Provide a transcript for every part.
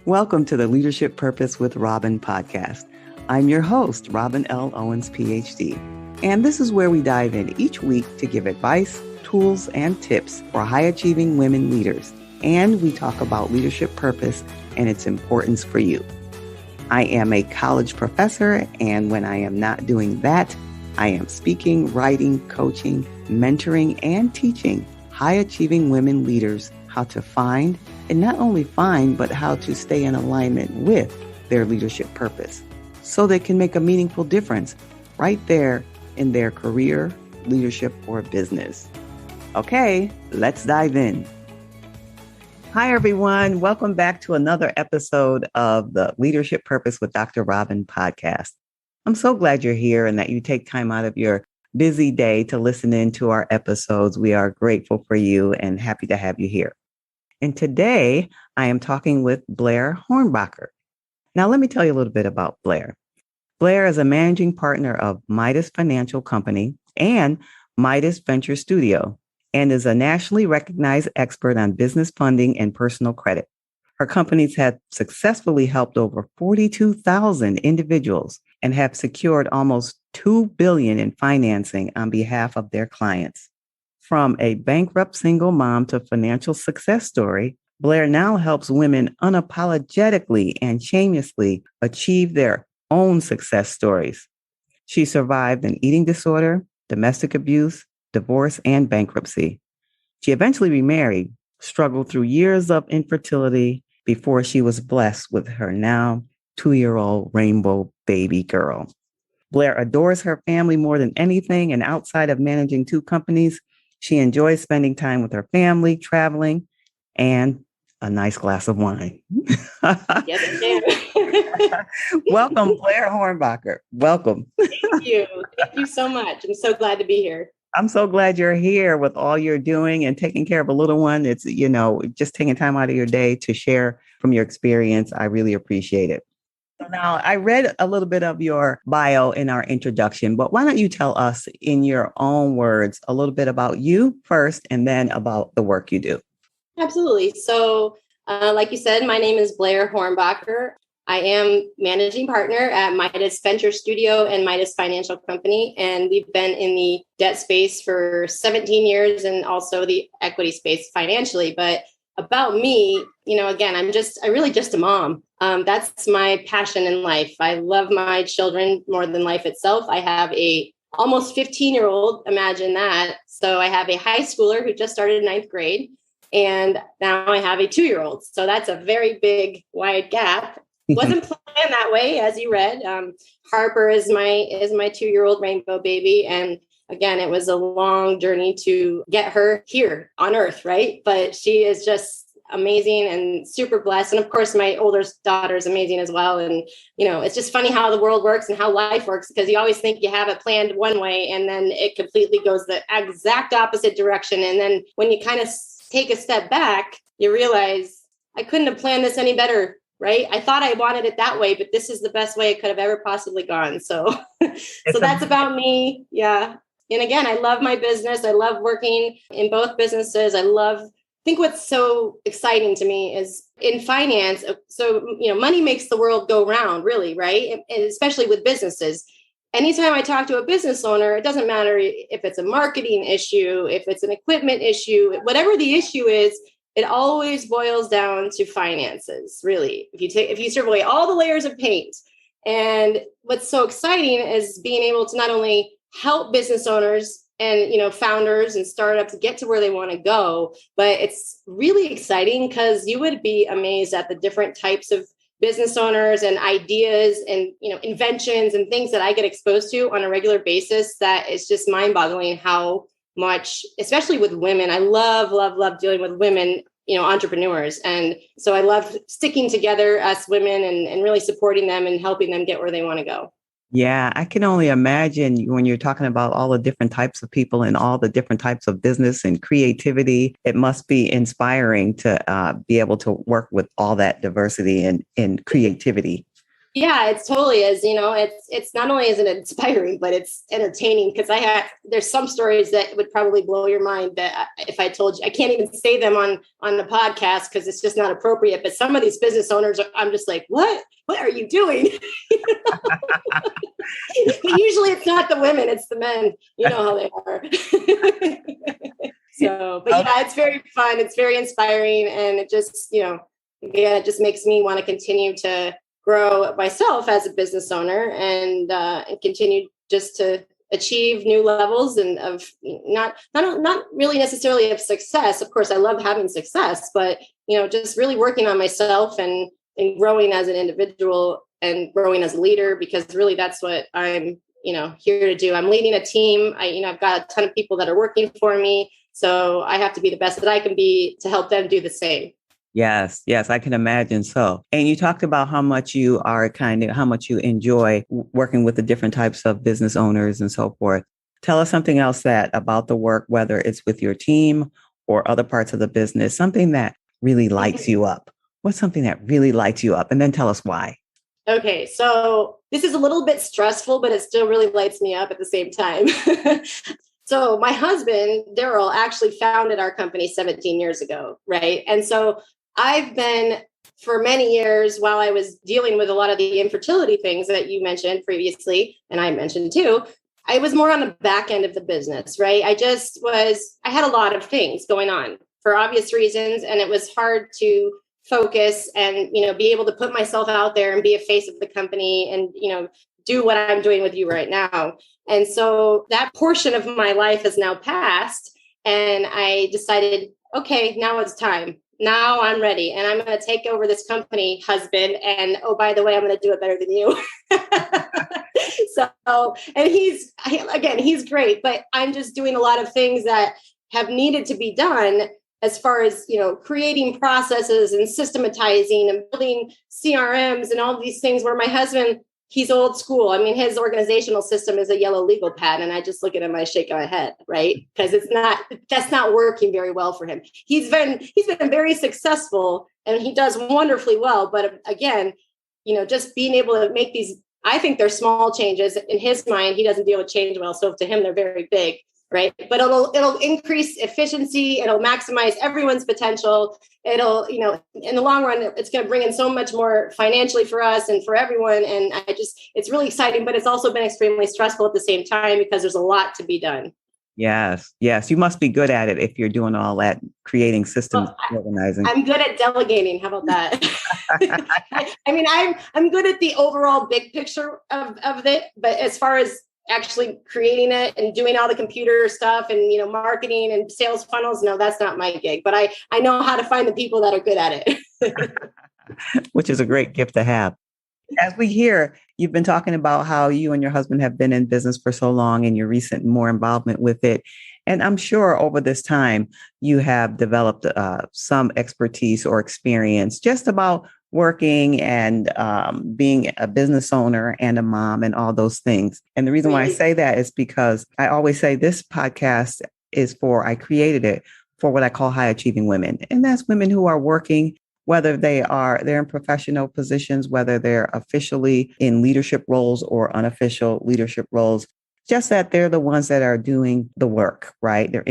Welcome to the Leadership Purpose with Robin podcast. I'm your host, Robin L. Owens, PhD. And this is where we dive in each week to give advice, tools, and tips for high-achieving women leaders. And we talk about leadership purpose and its importance for you. I am a college professor, and when I am not doing that, I am speaking, writing, coaching, mentoring, and teaching high-achieving women leaders how to find, and not only find, but how to stay in alignment with their leadership purpose so they can make a meaningful difference right there in their career, leadership, or business. Okay, let's dive in. Hi, everyone. Welcome back to another episode of the Leadership Purpose with Dr. Robin podcast. I'm so glad you're here and that you take time out of your busy day to listen in to our episodes. We are grateful for you and happy to have you here. And today I am talking with Blair Hornbacher. Now, let me tell you a little bit about Blair. Blair is a managing partner of Midas Financial Company and Midas Venture Studio and is a nationally recognized expert on business funding and personal credit. Her companies have successfully helped over 42,000 individuals and have secured almost $2 billion in financing on behalf of their clients. From a bankrupt single mom to financial success story, Blair now helps women unapologetically and shamelessly achieve their own success stories. She survived an eating disorder, domestic abuse, divorce, and bankruptcy. She eventually remarried, struggled through years of infertility before she was blessed with her now 2-year-old rainbow baby girl. Blair adores her family more than anything, and outside of managing 2 companies, she enjoys spending time with her family, traveling, and a nice glass of wine. Yes, I do. Welcome, Blair Hornbacher. Welcome. Thank you. Thank you so much. I'm so glad to be here. I'm so glad you're here with all you're doing and taking care of a little one. It's, just taking time out of your day to share from your experience. I really appreciate it. So now I read a little bit of your bio in our introduction, but why don't you tell us in your own words a little bit about you first and then about the work you do? Absolutely. So like you said, my name is Blair Hornbacher. I am managing partner at Midas Venture Studio and Midas Financial Company. And we've been in the debt space for 17 years and also the equity space financially. But about me, again, I'm really just a mom. That's my passion in life. I love my children more than life itself. I have a almost 15-year-old, imagine that. So I have a high schooler who just started 9th grade. And now I have a 2-year-old. So that's a very big, wide gap. Wasn't planned that way, as you read. Harper is my 2-year-old rainbow baby. And again, it was a long journey to get her here on Earth, right? But she is just amazing and super blessed. And of course, my oldest daughter is amazing as well. And, it's just funny how the world works and how life works, because you always think you have it planned one way and then it completely goes the exact opposite direction. And then when you kind of take a step back, you realize I couldn't have planned this any better, right? I thought I wanted it that way, but this is the best way it could have ever possibly gone. So, that's about me. Yeah. And again, I love my business. I love working in both businesses. I think what's so exciting to me is in finance. So, money makes the world go round, really, right? And especially with businesses. Anytime I talk to a business owner, it doesn't matter if it's a marketing issue, if it's an equipment issue, whatever the issue is, it always boils down to finances, really. If you strip away all the layers of paint. And what's so exciting is being able to not only help business owners and founders and startups get to where they want to go, but it's really exciting because you would be amazed at the different types of business owners and ideas and inventions and things that I get exposed to on a regular basis. That is just mind-boggling how much, especially with women. I love dealing with women, entrepreneurs. And so I love sticking together as women and really supporting them and helping them get where they want to go. Yeah, I can only imagine when you're talking about all the different types of people and all the different types of business and creativity, it must be inspiring to be able to work with all that diversity and creativity. Yeah, it totally is. It's not only is it inspiring, but it's entertaining because there's some stories that would probably blow your mind that if I told you, I can't even say them on the podcast because it's just not appropriate. But some of these business owners, I'm just like, what are you doing? But usually it's not the women, it's the men. You know how they are. But yeah, it's very fun. It's very inspiring. And it just, again, it just makes me want to continue to grow myself as a business owner and continue just to achieve new levels and of not really necessarily of success. Of course, I love having success, but just really working on myself and growing as an individual and growing as a leader, because really that's what I'm here to do. I'm leading a team. I've got a ton of people that are working for me, so I have to be the best that I can be to help them do the same. Yes, I can imagine so. And you talked about how much you enjoy working with the different types of business owners and so forth. Tell us something else about the work, whether it's with your team or other parts of the business, something that really lights you up. What's something that really lights you up? And then tell us why. Okay, so this is a little bit stressful, but it still really lights me up at the same time. So my husband, Daryl, actually founded our company 17 years ago, right? And so I've been for many years, while I was dealing with a lot of the infertility things that you mentioned previously, and I mentioned too, I was more on the back end of the business, right? I had a lot of things going on for obvious reasons, and it was hard to focus and, be able to put myself out there and be a face of the company and, do what I'm doing with you right now. And so that portion of my life has now passed, and I decided, okay, now it's time. Now I'm ready, and I'm going to take over this company, husband. And oh, by the way, I'm going to do it better than you. And he's great, but I'm just doing a lot of things that have needed to be done as far as, creating processes and systematizing and building CRMs and all these things where my husband, he's old school. I mean, his organizational system is a yellow legal pad. And I just look at him, I shake my head, right? Because that's not working very well for him. He's been very successful and he does wonderfully well. But again, just being able to make these, I think they're small changes. In his mind, he doesn't deal with change well. So to him, they're very big, right? But it'll increase efficiency. It'll maximize everyone's potential. It'll, in the long run, it's going to bring in so much more financially for us and for everyone. And it's really exciting, but it's also been extremely stressful at the same time because there's a lot to be done. Yes. You must be good at it if you're doing all that, creating systems, organizing. I'm good at delegating. How about that? I'm good at the overall big picture of it, but as far as actually creating it and doing all the computer stuff and, marketing and sales funnels, no, that's not my gig, but I know how to find the people that are good at it. Which is a great gift to have. As we hear, you've been talking about how you and your husband have been in business for so long and your recent more involvement with it. And I'm sure over this time, you have developed some expertise or experience just about working and being a business owner and a mom and all those things. And the reason why I say that is because I always say this podcast I created it for what I call high achieving women. And that's women who are working, whether they're in professional positions, whether they're officially in leadership roles or unofficial leadership roles, just that they're the ones that are doing the work, right? They're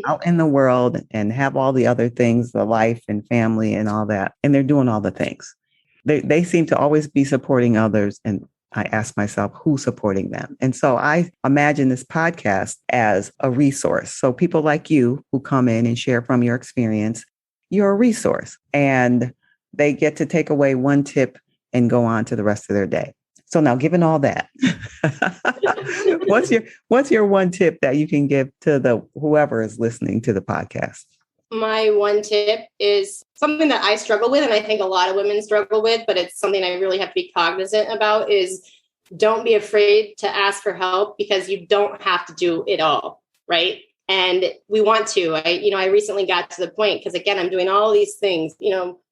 out in the world and have all the other things, the life and family and all that. And they're doing all the things. They seem to always be supporting others. And I ask myself, who's supporting them? And so I imagine this podcast as a resource. So people like you who come in and share from your experience, you're a resource, and they get to take away one tip and go on to the rest of their day. So now, given all that, what's your one tip that you can give to whoever is listening to the podcast? My one tip is something that I struggle with, and I think a lot of women struggle with, but it's something I really have to be cognizant about, is don't be afraid to ask for help, because you don't have to do it all, right? And we want to. I recently got to the point, because again, I'm doing all these things.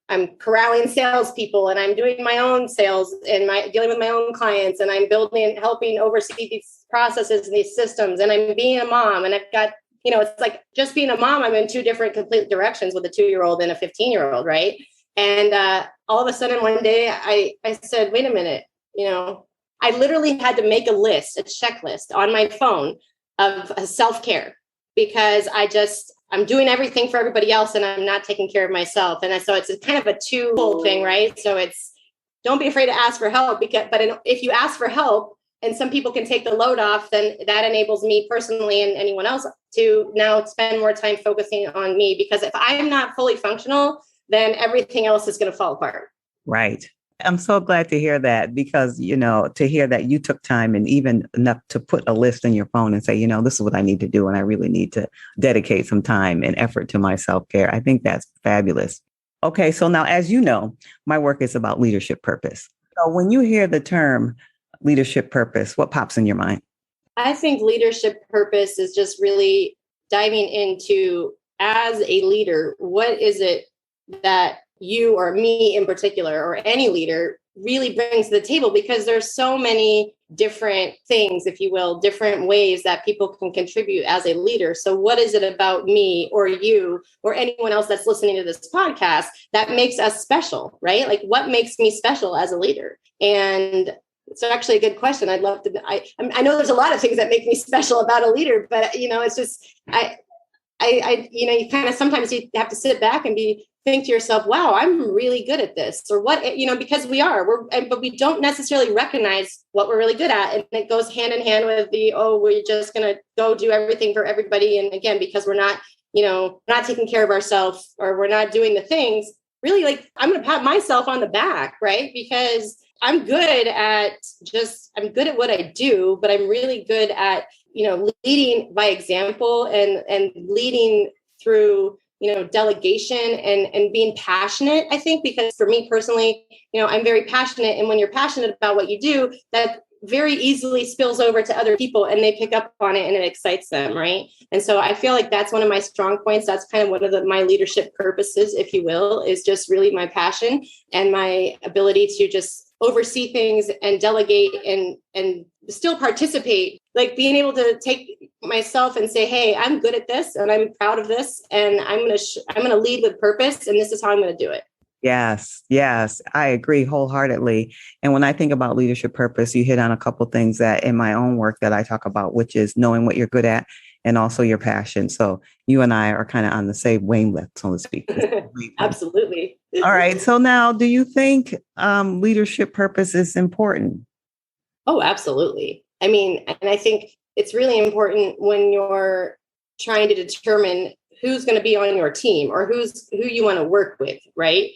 I'm corralling salespeople, and I'm doing my own sales and dealing with my own clients, and I'm building and helping oversee these processes and these systems. And I'm being a mom, and I've got, it's like just being a mom. I'm in two different complete directions with a 2-year-old and a 15-year-old, right? And all of a sudden, one day, I said, wait a minute. I literally had to make a list, a checklist on my phone of self-care because I'm doing everything for everybody else and I'm not taking care of myself. And so it's a kind of a twofold thing, right? So it's, don't be afraid to ask for help but if you ask for help and some people can take the load off, then that enables me personally and anyone else to now spend more time focusing on me. Because if I'm not fully functional, then everything else is going to fall apart. Right. I'm so glad to hear that because, to hear that you took time and even enough to put a list in your phone and say, this is what I need to do. And I really need to dedicate some time and effort to my self-care. I think that's fabulous. Okay. So now, as you know, my work is about leadership purpose. So when you hear the term leadership purpose, what pops in your mind? I think leadership purpose is just really diving into, as a leader, what is it that you or me in particular, or any leader, really brings to the table? Because there's so many different things, if you will, different ways that people can contribute as a leader. So what is it about me or you or anyone else that's listening to this podcast that makes us special, right? Like what makes me special as a leader? And it's actually a good question. I'd love to, I know there's a lot of things that make me special about a leader, but it's just, you kind of, sometimes you have to sit back and think to yourself, wow, I'm really good at this, or what, because but we don't necessarily recognize what we're really good at. And it goes hand in hand with we're just going to go do everything for everybody. And again, because we're not, not taking care of ourselves, or we're not doing the things really, like, I'm going to pat myself on the back, right? Because I'm good at what I do, but I'm really good at, leading by example and leading through, delegation and being passionate, I think, because for me personally, I'm very passionate. And when you're passionate about what you do, that very easily spills over to other people and they pick up on it and it excites them. Right. And so I feel like that's one of my strong points. That's kind of one of my leadership purposes, if you will, is just really my passion and my ability to just oversee things and delegate and still participate, like being able to take myself and say, hey, I'm good at this and I'm proud of this. And I'm going to lead with purpose. And this is how I'm going to do it. Yes, I agree wholeheartedly. And when I think about leadership purpose, you hit on a couple of things that in my own work that I talk about, which is knowing what you're good at and also your passion. So you and I are kind of on the same wavelength, so to speak. Absolutely. All right. So now, do you think leadership purpose is important? Oh, absolutely. I mean, and I think it's really important when you're trying to determine who's going to be on your team or who you want to work with, right?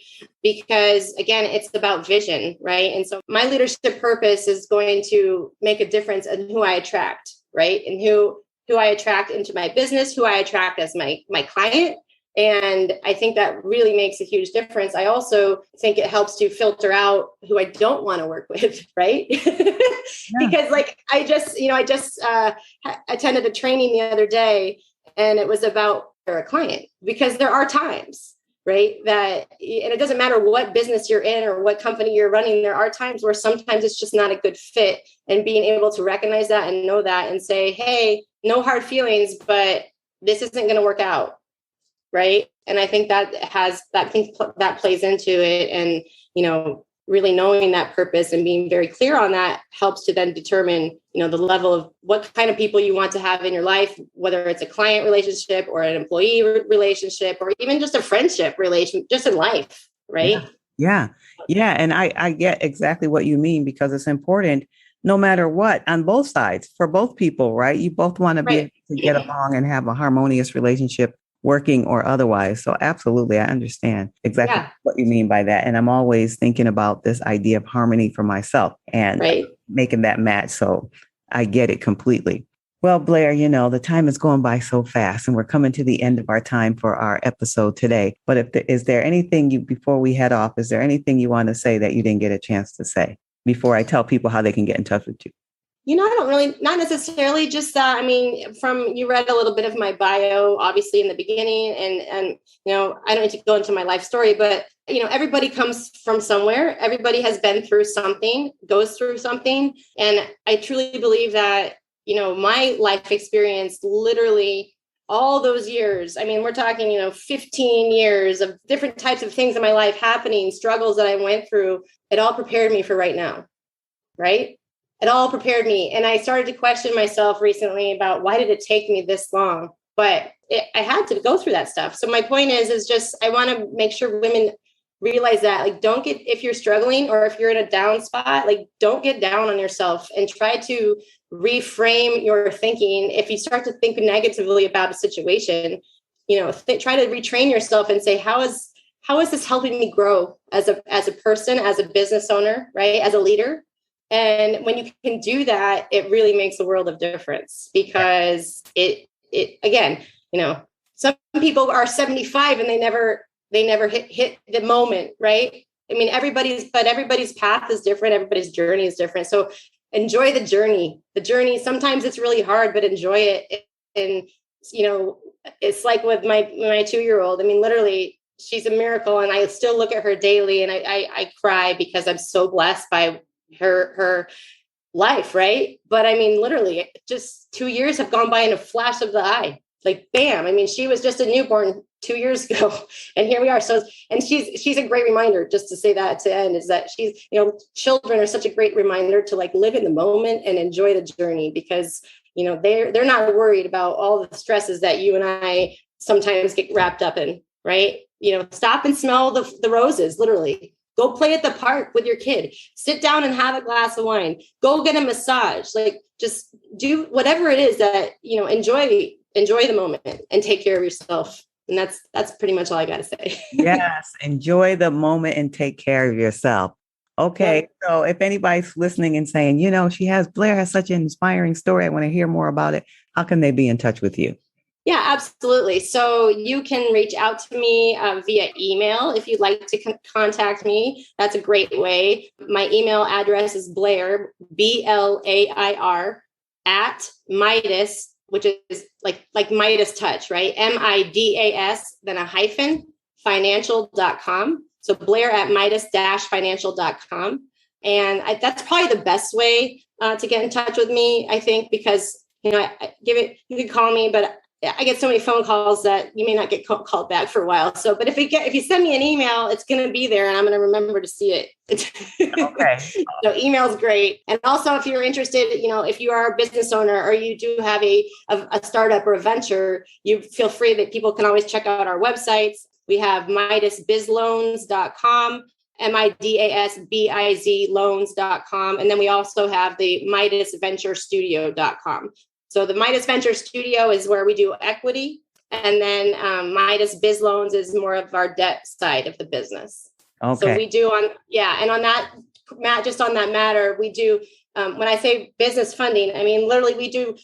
Because again, it's about vision, right? And so my leadership purpose is going to make a difference in who I attract, right? And who I attract into my business, who I attract as my client. And I think that really makes a huge difference. I also think it helps to filter out who I don't want to work with, right? Because like I just attended a training the other day and it was about a client, because there are times, right, that, and it doesn't matter what business you're in or what company you're running, there are times where sometimes it's just not a good fit, and being able to recognize that and know that and say, hey, no hard feelings, but this isn't going to work out. Right. And I think that plays into it. And, really knowing that purpose and being very clear on that helps to then determine, the level of what kind of people you want to have in your life, whether it's a client relationship or an employee relationship, or even just a friendship relation, just in life. Right. Yeah. And I get exactly what you mean, because it's important no matter what on both sides for both people. Right. You both want to be able to get along and have a harmonious relationship, working or otherwise. So absolutely, I understand exactly what you mean by that. And I'm always thinking about this idea of harmony for myself and making that match. So I get it completely. Well, Blair, the time is going by so fast and we're coming to the end of our time for our episode today. But is there anything before we head off, is there anything you want to say that you didn't get a chance to say before I tell people how they can get in touch with you? I don't really, not necessarily, just that. You read a little bit of my bio, obviously in the beginning, and I don't need to go into my life story, but, everybody comes from somewhere. Everybody has been through something, goes through something. And I truly believe that, my life experience, literally all those years, we're talking, 15 years of different types of things in my life happening, struggles that I went through, it all prepared me for right now. right? It all prepared me. And I started to question myself recently about why did it take me this long? But I had to go through that stuff. So my point is just, I want to make sure women realize that, like, don't get, if you're struggling or if you're in a down spot, like, don't get down on yourself and try to reframe your thinking. If you start to think negatively about a situation, try to retrain yourself and say, how is this helping me grow as a person, as a business owner, right? As a leader. And when you can do that, it really makes a world of difference, because it again, some people are 75 and they never hit the moment, right? I mean, everybody's path is different. Everybody's journey is different. So enjoy the journey. Sometimes it's really hard, but enjoy it. And, it's like with my 2-year-old, I mean, literally, she's a miracle. And I still look at her daily and I cry because I'm so blessed by her life. Right. But I mean, literally just 2 years have gone by in a flash of the eye, like, bam. I mean, she was just a newborn 2 years ago and here we are. So, and she's a great reminder, just to say that to end, is that she's, children are such a great reminder to, like, live in the moment and enjoy the journey, because, they're not worried about all the stresses that you and I sometimes get wrapped up in, right? Stop and smell the roses, literally. Go play at the park with your kid. Sit down and have a glass of wine. Go get a massage. Like, just do whatever it is that, enjoy the moment and take care of yourself. And that's pretty much all I got to say. Yes. Enjoy the moment and take care of yourself. Okay. Yeah. So if anybody's listening and saying, Blair has such an inspiring story, I want to hear more about it, how can they be in touch with you? Yeah, absolutely. So you can reach out to me via email if you'd like to contact me. That's a great way. My email address is Blair, BLAIR, at Midas, which is like Midas touch, right? MIDAS, then a hyphen, financial.com. So Blair at Midas-financial.com. And that's probably the best way to get in touch with me, I think, because, you can call me, but I get so many phone calls that you may not get called back for a while. So, but if you send me an email, it's going to be there and I'm going to remember to see it. Okay. So email's great. And also, if you're interested, if you are a business owner or you do have a startup or a venture, you feel free that people can always check out our websites. We have MidasBizLoans.com, MIDASBIZ loans.com. And then we also have the MidasVentureStudio.com. So the Midas Venture Studio is where we do equity. And then Midas Biz Loans is more of our debt side of the business. Okay. So we do and on that, Matt, just on that matter, we do, when I say business funding, I mean, literally we do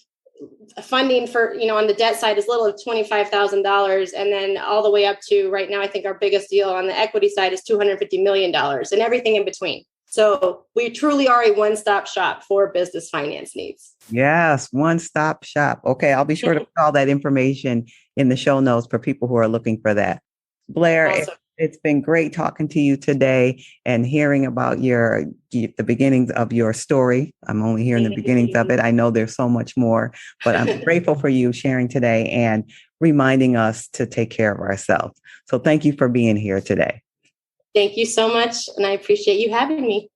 funding for, on the debt side is little of $25,000. And then all the way up to right now, I think our biggest deal on the equity side is $250 million and everything in between. So we truly are a one-stop shop for business finance needs. Yes, one-stop shop. Okay, I'll be sure to put all that information in the show notes for people who are looking for that. Blair, awesome. It's been great talking to you today and hearing about the beginnings of your story. I'm only hearing the beginnings of it. I know there's so much more, but I'm grateful for you sharing today and reminding us to take care of ourselves. So thank you for being here today. Thank you so much. And I appreciate you having me.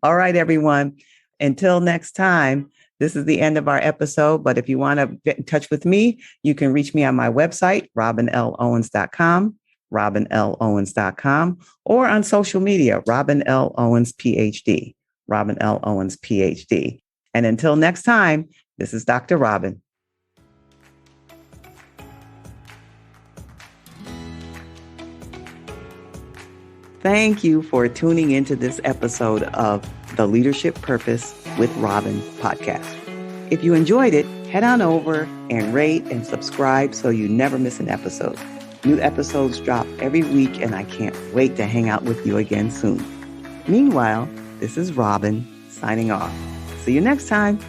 All right, everyone. Until next time, this is the end of our episode. But if you want to get in touch with me, you can reach me on my website, robinlowens.com, or on social media, Robin L. Owens, PhD, Robin L. Owens, PhD. And until next time, this is Dr. Robin. Thank you for tuning into this episode of the Leadership Purpose with Robin podcast. If you enjoyed it, head on over and rate and subscribe so you never miss an episode. New episodes drop every week, and I can't wait to hang out with you again soon. Meanwhile, this is Robin signing off. See you next time.